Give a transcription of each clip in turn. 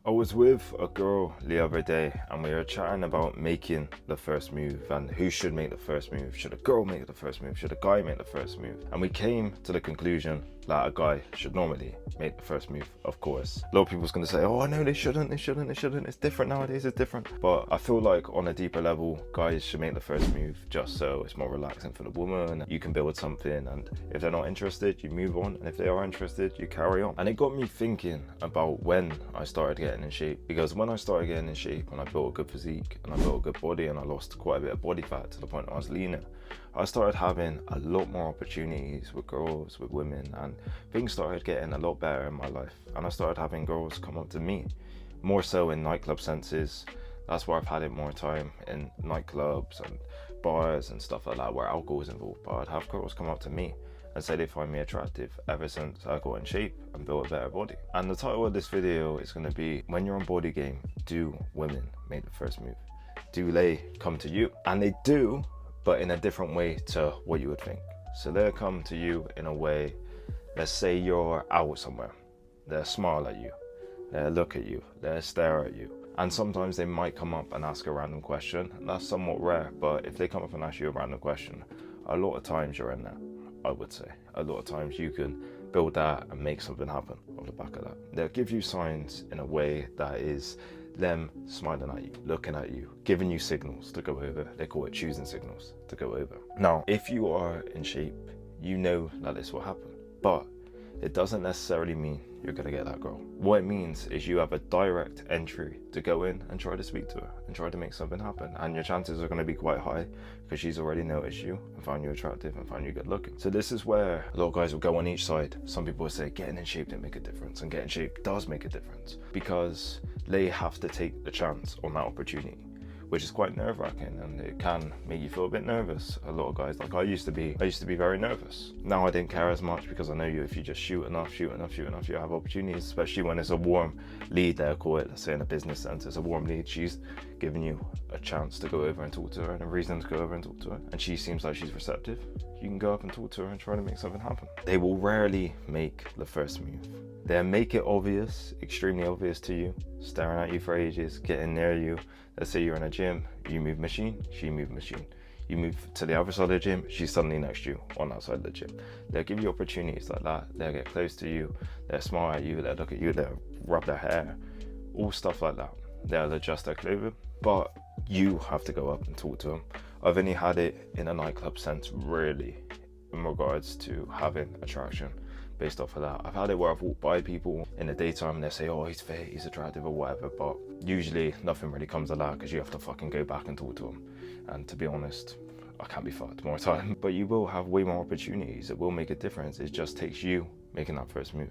I was with a girl the other day and we were chatting about making the first move and who should make the first move. Should a girl make the first move? Should a guy make the first move? And we came to the conclusion that a guy should normally make the first move, of course. A lot of people's gonna say, oh no, they shouldn't. It's different nowadays, it's different. But I feel like on a deeper level, guys should make the first move just so it's more relaxing for the woman. You can build something, and if they're not interested, you move on. And if they are interested, you carry on. And it got me thinking about when I started getting in shape, because when I started getting in shape and I built a good physique and I built a good body and I lost quite a bit of body fat to the point where I was leaner, I started having a lot more opportunities with girls, with women, and things started getting a lot better in my life. And I started having girls come up to me, more so in nightclub senses. That's where I've had it more time, in nightclubs and bars and stuff like that where alcohol is involved. But I'd have girls come up to me and say they find me attractive ever since I got in shape and built a better body. And the title of this video is going to be, when you're on body game, do women make the first move? Do they come to you? And they do, but in a different way to what you would think. So they'll come to you in a way, let's say you're out somewhere, they'll smile at you, they'll look at you, they'll stare at you. And sometimes they might come up and ask a random question. And that's somewhat rare, but if they come up and ask you a random question, a lot of times you're in there. I would say a lot of times you can build that and make something happen off the back of that. They'll give you signs in a way that is them smiling at you, looking at you, giving you signals to go over. They call it choosing signals to go over. Now, if you are in shape, you know that this will happen, but it doesn't necessarily mean you're gonna get that girl. What it means is you have a direct entry to go in and try to speak to her and try to make something happen. And your chances are gonna be quite high because she's already noticed you and found you attractive and found you good looking. So this is where a lot of guys will go on each side. Some people will say getting in shape didn't make a difference, and getting in shape does make a difference because they have to take the chance on that opportunity, which is quite nerve-wracking, and it can make you feel a bit nervous. A lot of guys, like I used to be very nervous. Now I didn't care as much because I know if you just shoot enough, you have opportunities, especially when it's a warm lead, they'll call it. Let's say in a business sense, it's a warm lead. She's giving you a chance to go over and talk to her and a reason to go over and talk to her. And she seems like she's receptive. You can go up and talk to her and try to make something happen. They will rarely make the first move. They'll make it obvious, extremely obvious to you, staring at you for ages, getting near you. Let's say you're in a gym, you move machine, she move machine. You move to the other side of the gym, she's suddenly next to you on that side of the gym. They'll give you opportunities like that. They'll get close to you, they'll smile at you, they'll look at you, they'll rub their hair, all stuff like that. They'll adjust their clothing, but you have to go up and talk to them. I've only had it in a nightclub sense, really, in regards to having attraction based off of that. I've had it where I've walked by people in the daytime and they say, oh, he's fit, he's attractive or whatever, but usually nothing really comes of that because you have to fucking go back and talk to them. And to be honest, I can't be fucked more time. But you will have way more opportunities. It will make a difference. It just takes you making that first move.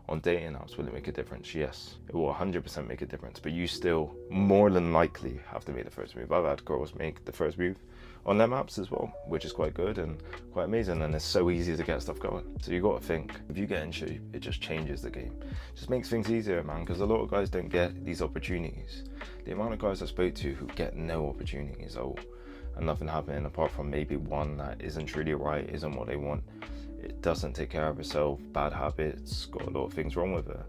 On dating apps, will it make a difference? Yes, it will 100% make a difference, but you still more than likely have to make the first move. I've had girls make the first move on them apps as well, which is quite good and quite amazing, and it's so easy to get stuff going. So you got to think, if you get in shape, it just changes the game. It just makes things easier, man, because a lot of guys don't get these opportunities. The amount of guys I spoke to who get no opportunities, and nothing happening apart from maybe one that isn't truly right, isn't what they want, it doesn't take care of herself, bad habits, got a lot of things wrong with her.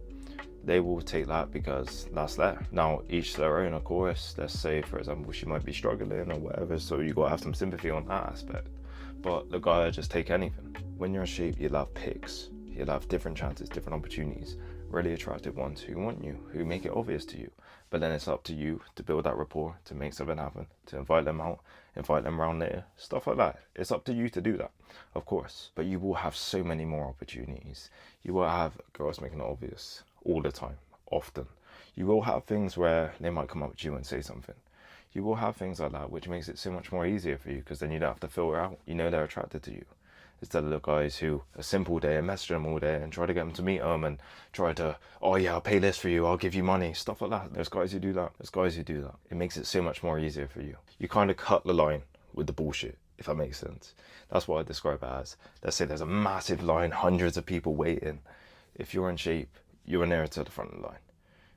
They will take that because that's there. Now, each their own, of course. Let's say, for example, she might be struggling or whatever, so you got to have some sympathy on that aspect. But the guy will just take anything. When you're in shape, you'll have picks. You'll have different chances, different opportunities. Really attractive ones who want you, who make it obvious to you. But then it's up to you to build that rapport, to make something happen, to invite them out, invite them around later, stuff like that. It's up to you to do that, of course. But you will have so many more opportunities. You will have girls making it obvious all the time, often. You will have things where they might come up to you and say something. You will have things like that, which makes it so much more easier for you because then you don't have to filter out. You know they're attracted to you. Instead of the guys who a simple day and message them all day and try to get them to meet them and try to, oh yeah, I'll pay this for you, I'll give you money, stuff like that. There's guys who do that. It makes it so much more easier for you. You kind of cut the line with the bullshit, if that makes sense. That's what I describe it as. Let's say there's a massive line, hundreds of people waiting. If you're in shape, you're nearer to the front of the line.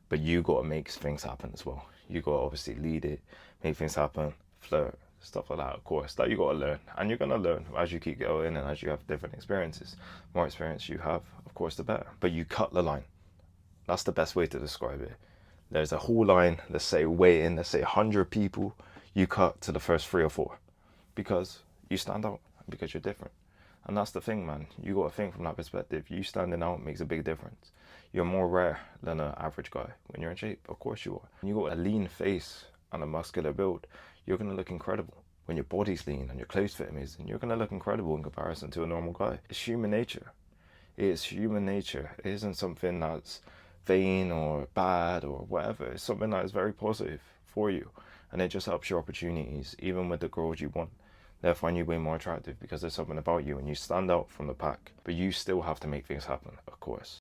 But you got to make things happen as well. You got to obviously lead it, make things happen, flirt, stuff like that, of course, that you got to learn. And you're going to learn as you keep going and as you have different experiences. The more experience you have, of course, the better. But you cut the line. That's the best way to describe it. There's a whole line, let's say waiting, let's say 100 people, you cut to the first 3 or 4 because you stand out, because you're different. And that's the thing, man. You got to think from that perspective. You standing out makes a big difference. You're more rare than an average guy when you're in shape. Of course you are. When you got a lean face and a muscular build, you're going to look incredible. When your body's lean and your clothes fit amazing, you're going to look incredible in comparison to a normal guy. It's human nature. It's human nature. It isn't something that's vain or bad or whatever. It's something that is very positive for you. And it just helps your opportunities, even with the girls you want. They'll find you way more attractive because there's something about you and you stand out from the pack. But you still have to make things happen, of course.